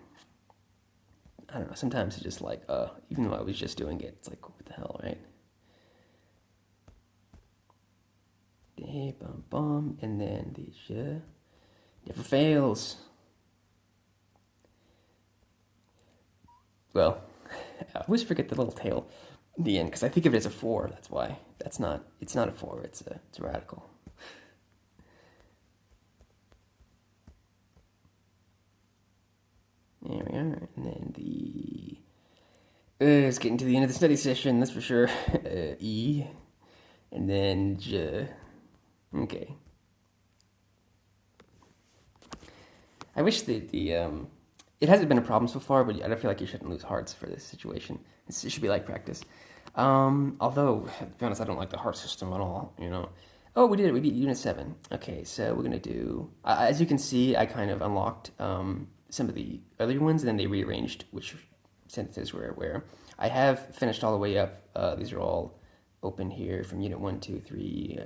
I don't know, sometimes it's just like, even though I was just doing it, it's like, what the hell, right? Bum, bum, and then the je never fails. Well, I always forget the little tail in the end, because I think of it as a 4, that's why. It's not a 4, it's a radical. There we are, and then the... it's getting to the end of the study session, that's for sure. E, and then J. Okay. I wish that it hasn't been a problem so far, but I don't feel like you shouldn't lose hearts for this situation. It should be like practice. Although, to be honest, I don't like the heart system at all, you know. Oh, we did it. We beat Unit 7. Okay, so we're going to do... as you can see, I kind of unlocked some of the earlier ones, and then they rearranged which sentences were where. I have finished all the way up. These are all open here from Unit 1, 2, 3,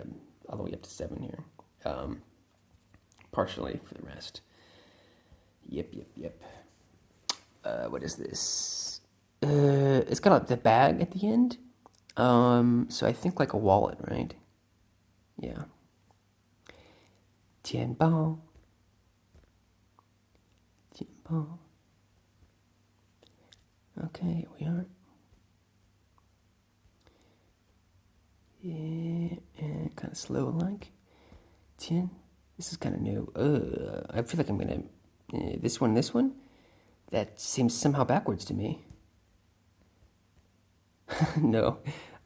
all the way up to 7 here. Partially for the rest. Yep. What is this? It's got the bag at the end. So I think like a wallet, right? Yeah. Tianbao. Okay, here we are. Yeah, and kind of slow like. 10. This is kind of new. I feel like I'm gonna... this one. That seems somehow backwards to me. No.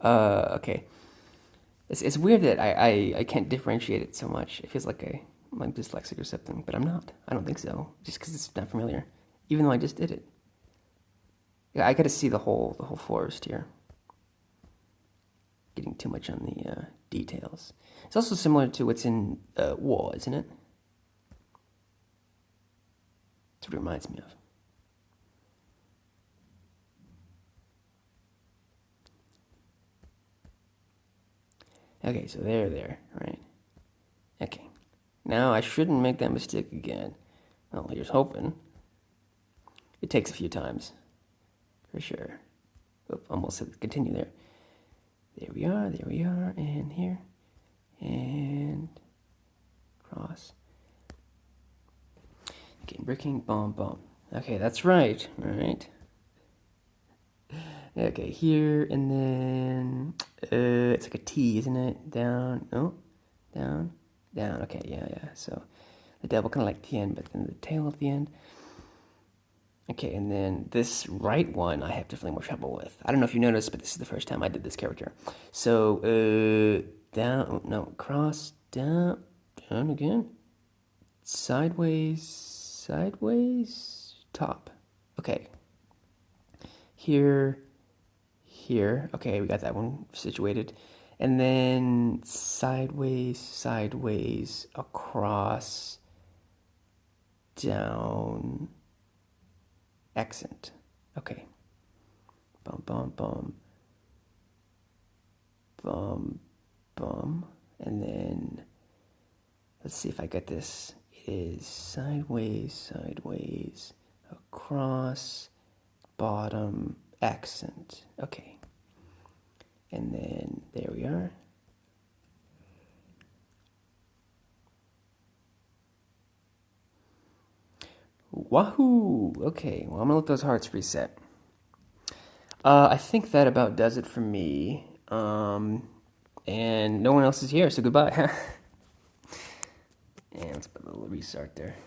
Okay. It's weird that I can't differentiate it so much. It feels like I'm dyslexic or something, but I'm not. I don't think so. Just because it's not familiar. Even though I just did it. Yeah, I gotta see the whole forest here. Getting too much on the details. It's also similar to what's in War, isn't it? That's what it reminds me of. Okay, so there, right? Okay. Now I shouldn't make that mistake again. Well, here's hoping. It takes a few times. For sure. Oop, almost hit continue there. There we are, and here. And cross. Okay, bricking, bomb. Okay, that's right. Alright. Okay, here, and then it's like a T, isn't it? Down, down. Okay, yeah. So the devil kind of like Tien, but then the tail at the end. Okay, and then this right one I have definitely more trouble with. I don't know if you noticed, but this is the first time I did this character. So down, cross, down again, sideways, top. Okay, here. Okay, we got that one situated. And then sideways, across, down, accent. Okay. Bum. And then, let's see if I get this. It is sideways, across, bottom, accent. Okay. And then there we are. Wahoo! Okay, well, I'm gonna let those hearts reset. I think that about does it for me. And no one else is here, so goodbye. And let's put a little restart there.